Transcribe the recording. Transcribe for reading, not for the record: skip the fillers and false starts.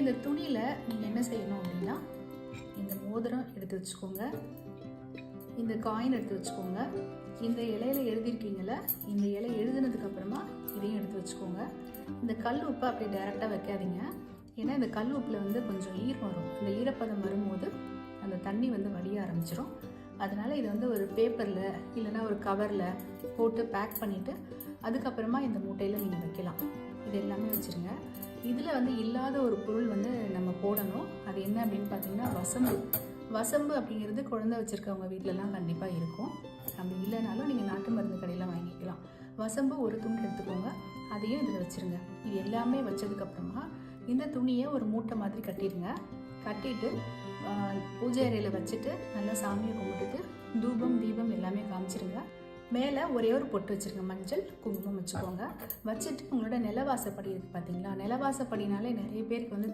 இந்த துணியில் நீங்கள் என்ன செய்யணும் அப்படின்னா, இந்த மோதிரம் எடுத்து வச்சுக்கோங்க, இந்த காயின் எடுத்து வச்சுக்கோங்க, இந்த இலையில எழுதியிருக்கீங்கள, இந்த இலை எழுதுனதுக்கப்புறமா இதையும் எடுத்து வச்சுக்கோங்க. இந்த கல் உப்பை அப்படி டைரெக்டாக வைக்காதீங்க. ஏன்னா இந்த கல் உப்பில் வந்து கொஞ்சம் ஈரம் வரும். அந்த ஈரப்பதம் வரும்போது அந்த தண்ணி வந்து வடிய ஆரம்பிச்சிடும். அதனால் இதை வந்து ஒரு பேப்பரில் இல்லைன்னா ஒரு கவரில் போட்டு பேக் பண்ணிவிட்டு அதுக்கப்புறமா இந்த மூட்டையில் நீங்கள் வைக்கலாம். இது எல்லாமே வச்சுருங்க. இதில் வந்து இல்லாத ஒரு பொருள் வந்து நம்ம போடணும். அது என்ன அப்படின்னு பார்த்தீங்கன்னா வசம்பு. வசம்பு அப்படிங்கிறது குழந்தை வச்சுருக்கவங்க வீட்டிலலாம் கண்டிப்பாக இருக்கும். அப்படி இல்லைனாலும் நீங்கள் நாட்டு மருந்து கடையில் வாங்கிக்கலாம். வசம்பு ஒரு துண்டு எடுத்துக்கோங்க, அதையும் இதில் வச்சுருங்க. இது எல்லாமே வச்சதுக்கப்புறமா இந்த துணியை ஒரு மூட்டை மாதிரி கட்டிடுங்க. கட்டிட்டு பூஜை அறையில் வச்சுட்டு நல்லா சாமியை கும்பிட்டுட்டு தூபம் தீபம் எல்லாமே காமிச்சிருங்க. மேலே ஒரே ஒரு பொட்டு வச்சுருங்க, மஞ்சள் குங்குமம் வச்சுக்கோங்க. வச்சுட்டு உங்களோட நிலவாசப்படி இருக்குது பார்த்தீங்களா, நிலவாசப்படினாலே நிறைய பேருக்கு வந்து